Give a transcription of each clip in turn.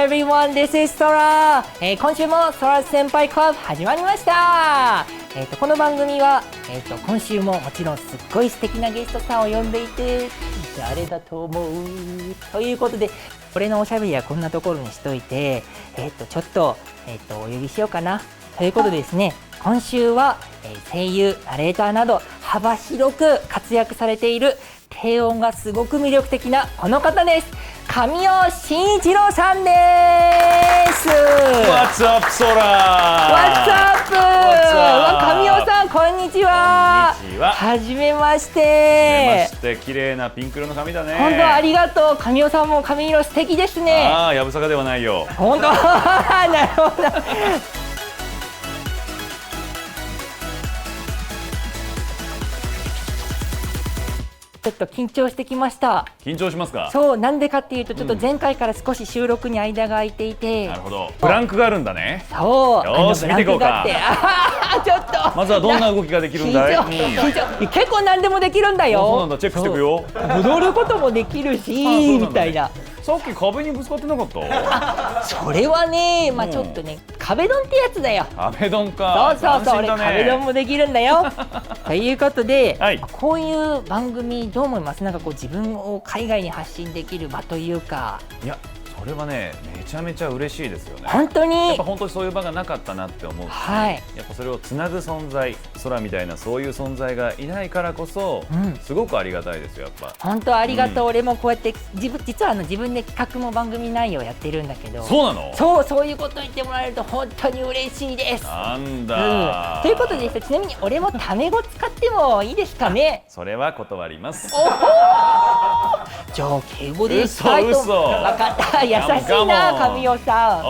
everyone, this is Sora、今週もSora先輩クラブ始まりました。この番組は、今週ももちろんすっごい素敵なゲストさんを呼んでいて、誰だと思うということで、俺のおしゃべりはこんなところにしといて、ちょっと、お呼びしようかなということでですね、今週は、声優、ナレーターなど幅広く活躍されている低音がすごく魅力的なこの方です。神尾慎一郎さんです。 What's up, Sora? What's up? 神尾さん、こんにちは。こんにちは。はじめまして。綺麗なピンク色の髪だね。本当ありがとう。神尾さんも髪色素敵ですね。ああ、やぶさかではないよ。本当なるほど。ちょっと緊張してきました。緊張しますか？そう、なんでかっていうと、ちょっと前回から少し収録に間が空いていて、なるほど。ブランクがあるんだね。そう、よし見ていこうか。ちょっとまずはどんな動きができるんだい？結構何でもできるんだよ。そうなんだ、チェックしていくよ。踊ることもできるし、みたいな。さっき壁にぶつかってなかった？それはね、まあちょっとね、壁ドンってやつだよ。壁ドンか。そう、俺壁ドンもできるんだよ。ということで、はい、こういう番組どう思います？なんかこう自分を海外に発信できる場というか。いや、それはね、めちゃめちゃ嬉しいですよね。本当にやっぱ本当にそういう場がなかったなって思うし、はい、やっぱそれをつなぐ存在、空みたいなそういう存在がいないからこそ、うん、すごくありがたいですよ。やっぱ本当ありがとう、俺もこうやって実は自分で企画も番組内容やってるんだけど。そうなの？そういうこと言ってもらえると本当に嬉しいです。なんだ、ということで、ちなみに俺もタメ語使ってもいいですかね？それは断ります。じゃあ敬語でいきたいと。嘘。分かった、優しいな神尾さん。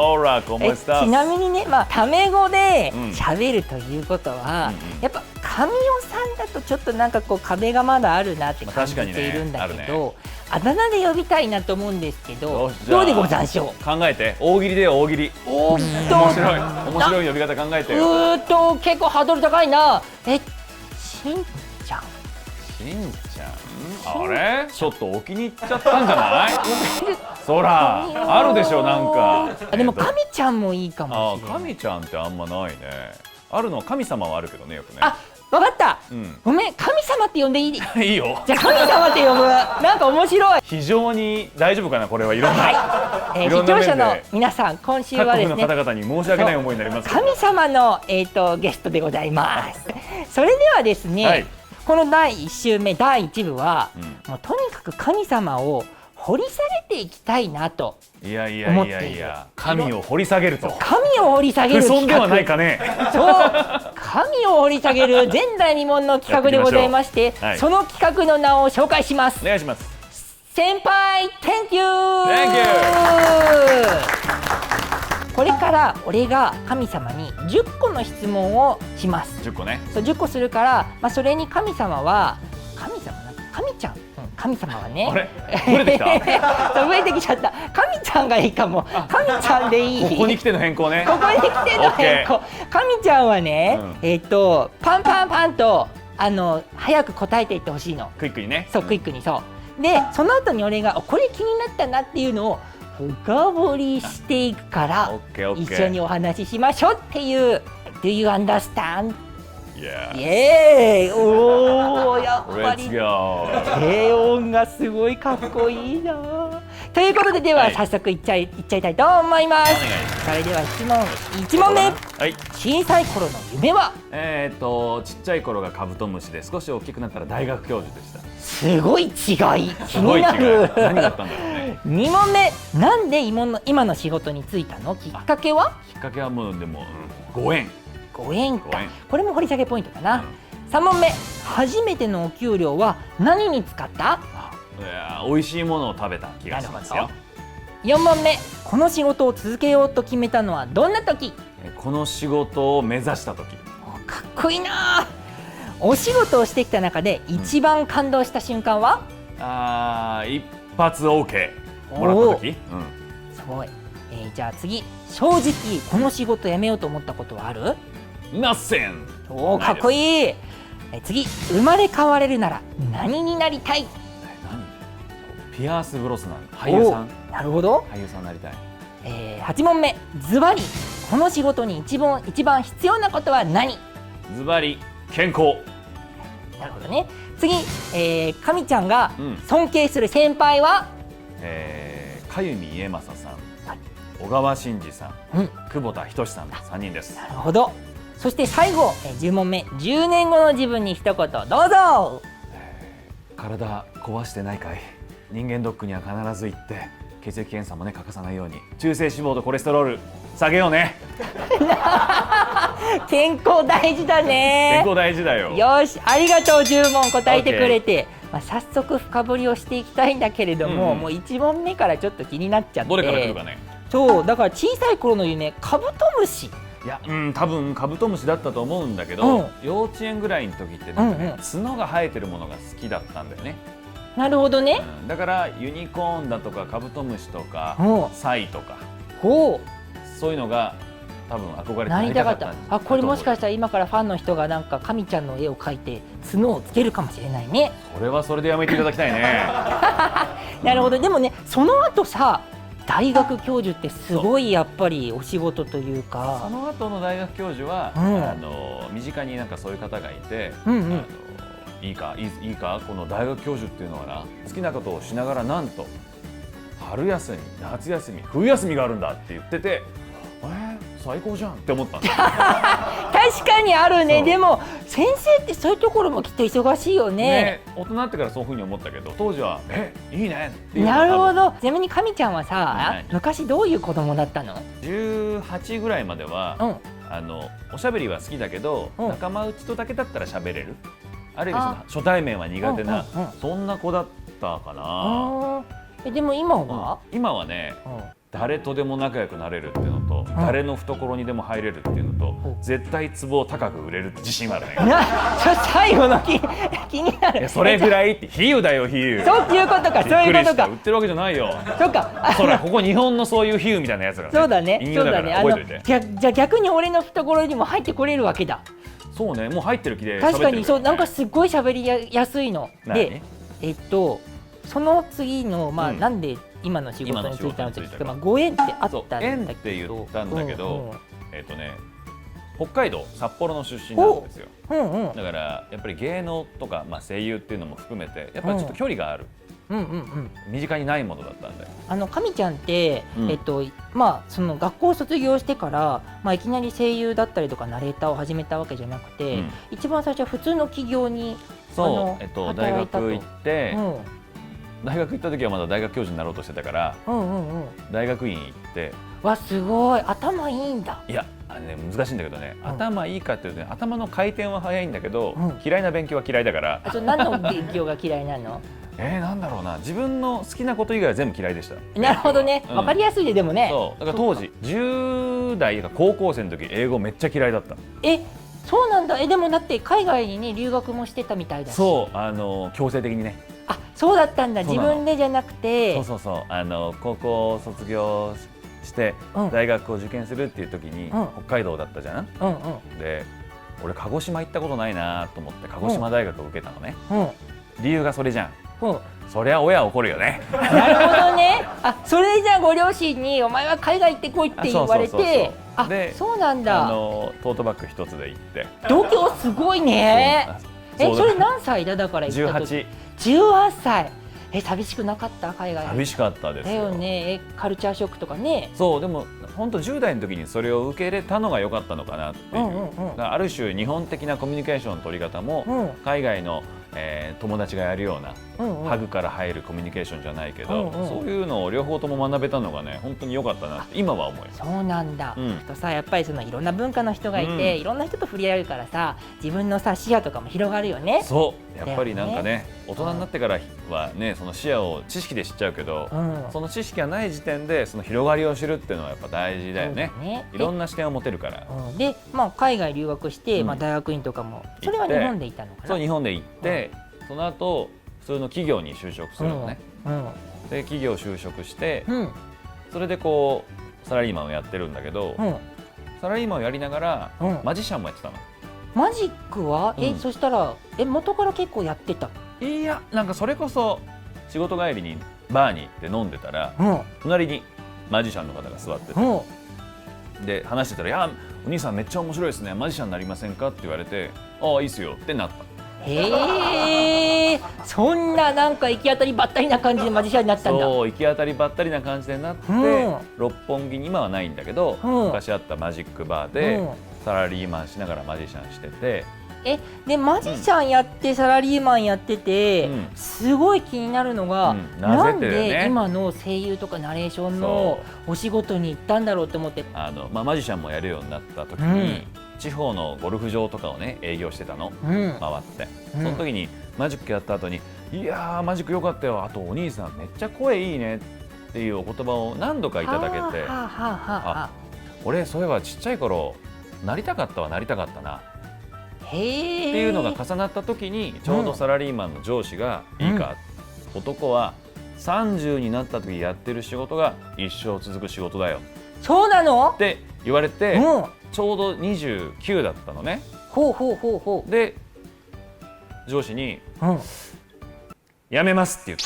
ちなみにね、タメ語で喋るということは、やっぱ神尾さんだとちょっとなんかこう壁がまだあるなって感じているんだけど、あだ名で呼びたいなと思うんですけど、どうでござんしょう？考えて。大喜利でよ、大喜利。面白い呼び方考えてよ。結構ハードル高いな。しんちゃん。しんちゃん？あれ？ちょっとお気に入っちゃったんじゃない？そら、あるでしょ、なんか。でも神ちゃんもいいかもしれない。神ちゃんってあんまないね。あるのは神様はあるけどね、よくね。あ、わかった。ごめん、神様って呼んでいい？いいよ。じゃあ神様って呼ぶ。なんか面白い。非常に大丈夫かな、これはいろんな。はい。視聴者の皆さん、今週はですね、各国の方々に申し訳ない思いになります。神様のゲストでございます。それではですね、この第1週目、第1部は、もうとにかく神様を掘り下げていきたいなと思っている。神を掘り下げると。神を掘り下げる企画。不遜ではないかね。そう、神を掘り下げる前代未聞の企画でございまして、その企画の名を紹介します。お願いします。先輩 Thank you。 これから俺が神様に10個の質問をします。10個ね。そう、10個するから、それに神様は神ちゃん、神様はね、あれ増えてきた？増えてきちゃった。神ちゃんがいいかも。神ちゃんでいい。ここに来ての変更ね。ここに来ての変更。神ちゃんはね、パンパンパンと早く答えていってほしいの。クイックにね。そう、クイックに。そうで、その後に俺がこれ気になったなっていうのを深掘りしていくから、一緒にお話ししましょうっていう。Do you understand? イエーイ。おー、やっぱり低音がすごいかっこいいな。ということで、では早速いっちゃいたいと思います。それでは1問目、小さい頃の夢は？ちっちゃい頃がカブトムシで、少し大きくなったら大学教授でした。すごい違い、気になる。何だったんだろうね。2問目、なんで今の仕事に就いたの？きっかけは？きっかけはもうでもご縁か。これも掘り下げポイントかな。3問目、初めてのお給料は何に使った？美味しいものを食べた気がしますよ。4問目、この仕事を続けようと決めたのはどんな時？この仕事を目指した時。かっこいいな。お仕事をしてきた中で一番感動した瞬間は？一発 OK もらった時。すごい。じゃあ次、正直この仕事辞めようと思ったことはある？Nothing。かっこいい。次、生まれ変われるなら何になりたい？ピアース・ブロスナン、俳優さん。なるほど。俳優さんになりたい。8問目、ズバリこの仕事に一番必要なことは何？ズバリ健康。なるほどね。次、かみちゃんがうん尊敬する先輩は？かゆみ家正さん、はい小川真司さん、うん久保田仁さん3人です。なるほど。そして最後、10問目、10年後の自分に一言どうぞ。体壊してないかい。人間ドックには必ず行って血液検査もね欠かさないように、中性脂肪とコレステロール下げようね。健康大事だね。健康大事だよ。よし、ありがとう。10問答えてくれて、早速深掘りをしていきたいんだけれども、うんもう1問目からちょっと気になっちゃって。どれから来るかね。そうだから小さい頃の夢、カブトムシ。いや、多分カブトムシだったと思うんだけど、うん幼稚園ぐらいの時ってなんかね、うんうん角が生えてるものが好きだったんだよね。なるほどね。だからユニコーンだとかカブトムシとかうんサイとかほそういうのが多分憧れう、てなりたかった。あ、これもしかししたら今からファンの人がなんか神ちゃんの絵を描いて角をつけるかもしれないね。それはそれでやめていただきたいね。なるほど。でもね、その後さ、大学教授ってすごいやっぱりお仕事というそか。の後の大学教授は、身近になんかそういう方がいて、うんうん。いいかこの大学教授っていうのはな、好きなことをしながらなんと春休み、夏休み、冬休みがあるんだって言ってて、最高じゃんって思ったんですよ。確かにあるね。そうでも先生ってそういうところもきっと忙しいよね。大人になってからそういうふうに思ったけど、当時はいいねっていうのがなるほど。ちなみに神ちゃんはさ、はい昔どういう子供だったの？ 18ぐらいまでは、うんおしゃべりは好きだけど、うん仲間内とだけだったら喋れる、ある意味そのあ初対面は苦手な、うんうんうんそんな子だったかな。あーでも今は、今はね、うん誰とでも仲良くなれるっていうのと、誰の懐にでも入れるっていうのと、絶対壺を高く売れるって自信はあるね。最後の気にないる。やそれぐらいって比喩だよ、比喩。そういうことか、びそうっくりした。いうことか売。ってるわけじゃないよ。そうか。そらここ日本のそういう比喩みたいなやつがね。そうだね。隠そうだね。語だから覚えといて。じゃあ逆に俺の懐にも入ってこれるわけだ。そうね、もう入ってる気で喋ってる確かにそう、なんかすすっごい喋りやすいので、その次のなんで今の仕事に就いたのって聞くと、ご縁ってあったんだけど。縁って言ったんだけど、うんうん北海道札幌の出身なんですよ。うんうんだからやっぱり芸能とか、声優っていうのも含めてやっぱりちょっと距離がある、うんうんうん。身近にないものだったんで。神ちゃんって、うんその学校を卒業してから、いきなり声優だったりとかナレーターを始めたわけじゃなくて、うん一番最初は普通の企業にそう、大働いたと。学行って、大学行った時はまだ大学教授になろうとしてたからうんうんうん。大学院行って、わ、すごい頭いいんだ。いや難しいんだけどね、うん頭いいかっていうとね、頭の回転は早いんだけど、うん嫌いな勉強は嫌いだから、何の勉強が嫌いなの？なんだろうな、自分の好きなこと以外は全部嫌いでした。なるほどね。うんわかりやすいね、でもね。そうだから当時10代か高校生の時英語めっちゃ嫌いだった。そうなんだ。でもだって海外にね留学もしてたみたいだし。そう強制的にね。あ、そうだったんだ。自そうなの分でじゃなくて。そう高校を卒業してうん大学を受験するっていう時に、うん北海道だったじゃん。うんうんで俺鹿児島行ったことないなと思って鹿児島大学を受けたのね。うん理由がそれじゃん。うん。そりゃ親怒るよね。なるほどね。それじゃあご両親にお前は海外行ってこいって言われそうそうそうて、そうでそうなんだ。トートバッグ一つで行って。度胸すごいね。そうそれ何歳だから行った時？18歳。寂しくなかった海外？寂しかったですだよ。よね。カルチャーショックとかね。そうでも本当10代の時にそれを受け入れたのが良かったのかなっていう。だからある種日本的なコミュニケーションの取り方も、海外の友達がやるような、ハグから入るコミュニケーションじゃないけど、そういうのを両方とも学べたのがね本当に良かったなって今は思います。そうなんだ。うんとさ、やっぱりそのいろんな文化の人がいて、いろんな人と触れ合えるからさ、自分のさ視野とかも広がるよね。そうやっぱりなんかね大人になってからはねその視野を知識で知っちゃうけど、その知識がない時点でその広がりを知るっていうのはやっぱ大事だよね。いろんな視点を持てるから。で、海外留学して、大学院とかもそれは日本でいたのかな。そう日本で行って、その後普通の企業に就職するのね。で企業就職して、それでこうサラリーマンをやってるんだけど、サラリーマンをやりながら、マジシャンもやってたの。マジックはそしたら元から結構やってた？いやなんかそれこそ仕事帰りにバーに行って飲んでたら、隣にマジシャンの方が座ってて、で話してたら「いやお兄さんめっちゃ面白いですね、マジシャンになりませんか?」って言われて「ああいいっすよ」ってなった。へえ、そんななんか行き当たりばったりな感じでマジシャンになったんだ。そう行き当たりばったりな感じでなって、六本木に今はないんだけど、昔あったマジックバーでサラリーマンしながらマジシャンしてて。でマジシャンやってサラリーマンやってて、すごい気になるのが、なんで今の声優とかナレーションのお仕事に行ったんだろうって思って、マジシャンもやるようになった時に、地方のゴルフ場とかをね営業してたの、回って、その時にマジックやった後に「いやーマジック良かったよ、あとお兄さんめっちゃ声いいね」っていうお言葉を何度かいただけて、俺そういえばちっちゃい頃なりたかったはなりたかったなっていうのが重なった時に、ちょうどサラリーマンの上司が「いいか、男は30になった時やってる仕事が一生続く仕事だよ」そうなのって言われて、ちょうど29だったのね。で上司に「辞めます」って言って、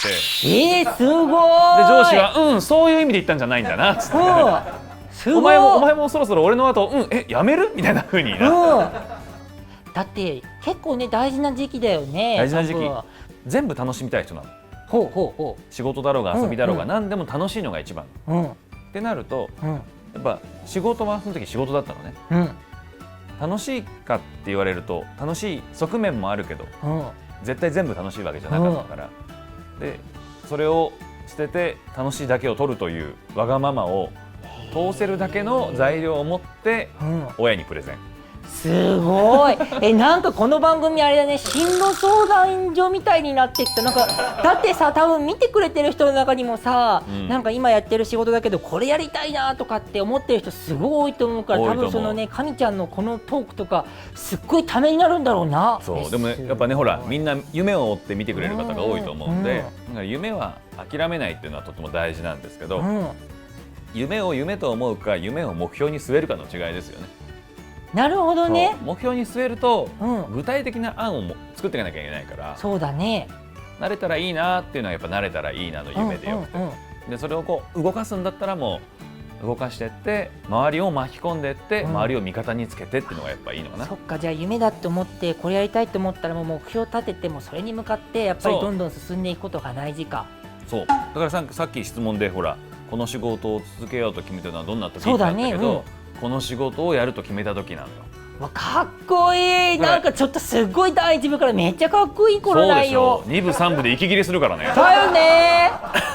すごい。で上司は「そういう意味で言ったんじゃないんだな」っつって「お前もそろそろ俺の後辞める?」みたいな風になって。だって結構ね大事な時期だよね。大事な時期。全部楽しみたい人なの。仕事だろうが遊びだろうが何でも楽しいのが一番。ってなるとやっぱ仕事はその時仕事だったのね。楽しいかって言われると楽しい側面もあるけど、絶対全部楽しいわけじゃなかったから、でそれを捨てて楽しいだけを取るというわがままを通せるだけの材料を持って親にプレゼン。すごい。なんかこの番組あれだね、進路相談所みたいになってきた。なんかだってさ、多分見てくれてる人の中にもさ、なんか今やってる仕事だけどこれやりたいなとかって思ってる人すごい多いと思うから、多分そのね神ちゃんのこのトークとかすっごいためになるんだろうな。そうでもね、やっぱねほらみんな夢を追って見てくれる方が多いと思うんで、なんか夢は諦めないっていうのはとても大事なんですけど、夢を夢と思うか夢を目標に据えるかの違いですよね。なるほどね。目標に据えると、具体的な案を作っていかなきゃいけないから、そうだね。慣れたらいいなっていうのはやっぱ慣れたらいいなの夢でよくて、でそれをこう動かすんだったらもう動かしてって周りを巻き込んでって、周りを味方につけてっていうのがやっぱいいのかな。そっか、じゃあ夢だって思ってこれやりたいと思ったらもう目標立ててもそれに向かってやっぱりどんどん進んでいくことが大事か。そうだからさっき質問でほらこの仕事を続けようと決めたのはどんな時だったけど、この仕事をやると決めた時なのよ。かっこいい。なんかちょっとすごい第一部からめっちゃかっこいい頃ないよ。2部3部で息切れするからね。だよね。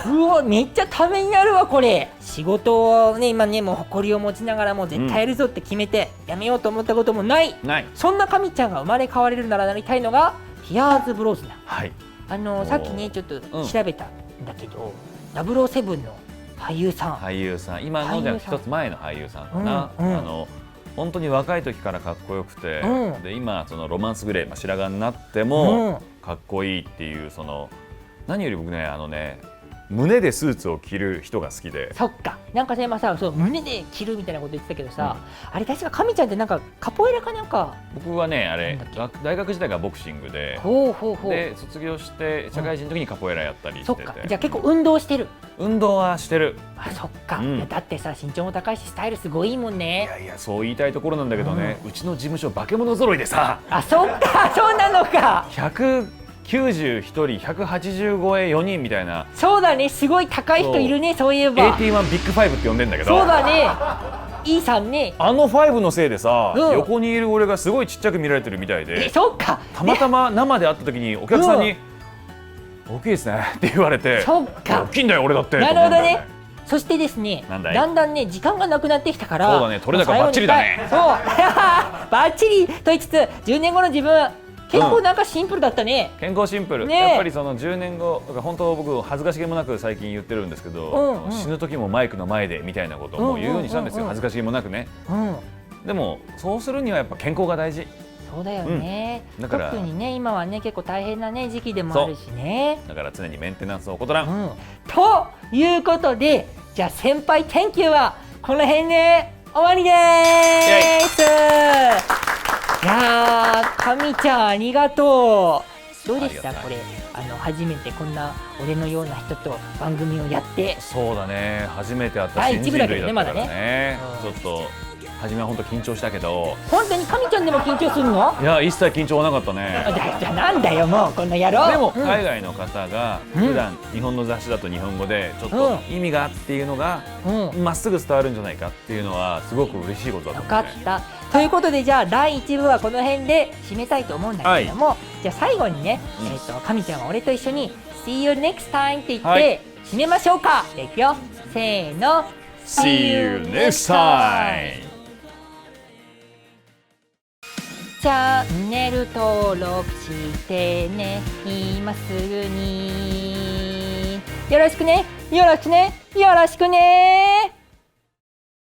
うわめっちゃためになるわこれ。仕事をね今ねもう誇りを持ちながらも絶対やるぞって決めて、やめようと思ったこともない。そんな神ちゃんが生まれ変われるならなりたいのがティアーズブローズな。さっきねちょっと調べたんだけど、007の俳優さん今のじゃ一つ前の俳優さんかな。本当に若い時からかっこよくて、で今そのロマンスグレー、白髪になってもかっこいいっていう、その何より僕ね胸でスーツを着る人が好きで。そっか、なんか今さそう胸で着るみたいなこと言ってたけどさ、あれ確か神ちゃんってなんかカポエラかなんか。僕はねあれ大学時代がボクシングで、で卒業して社会人の時にカポエラやったりしてて。そっか、じゃあ結構運動してる。運動はしてる。そっか、だってさ身長も高いしスタイルすごいいいもんね。いやそう言いたいところなんだけどね、うちの事務所化け物揃いでさ。そっか、そうなのか。191人180超え4人みたいな。そうだね、すごい高い人いるね。そういえば AT1 ビッグ5って呼んでんだけど。そうだね、E さんね。5のせいでさ、横にいる俺がすごいちっちゃく見られてるみたいで。そっか、たまたま生で会った時にお客さんに大きいですねって言われて。そっか、大きいんだよ俺だって。なるほどね。そしてですね、だんだんね時間がなくなってきたから。そうだね、取れ高バッチリだね。そうバッチリと言いつつ10年後の自分結構なんかシンプルだったね。健康シンプル、やっぱりその10年後本当僕恥ずかしげもなく最近言ってるんですけど、死ぬ時もマイクの前でみたいなことをもう言うようにしたんですよ。恥ずかしげもなくね。でもそうするにはやっぱ健康が大事。そうだよね、特にね今はね結構大変なね時期でもあるしね。だから常にメンテナンスを怠らん、ということで、じゃあ先輩研究はこの辺で終わりでーす。いやー神ちゃんありがとう。どうでしたこれ初めてこんな俺のような人と番組をやって。そうだね、初めて会った新人類だったからね、ちょっと初めは本当緊張したけど。本当に神ちゃんでも緊張するの？いや、一切緊張はなかったね。じゃあなんだよもうこんな野郎。でも海外の方が普段日本の雑誌だと日本語でちょっと意味がっていうのがまっすぐ伝わるんじゃないかっていうのはすごく嬉しいことだと思うね。分かった。ということでじゃあ第1部はこの辺で締めたいと思うんだけれども、じゃあ最後にね、神ちゃんは俺と一緒に See you next time って言って締めましょうか。いくよ、せーの、 See you next time。チャンネル登録してね、今すぐに。よろしくね、よろしくね、よろしくね。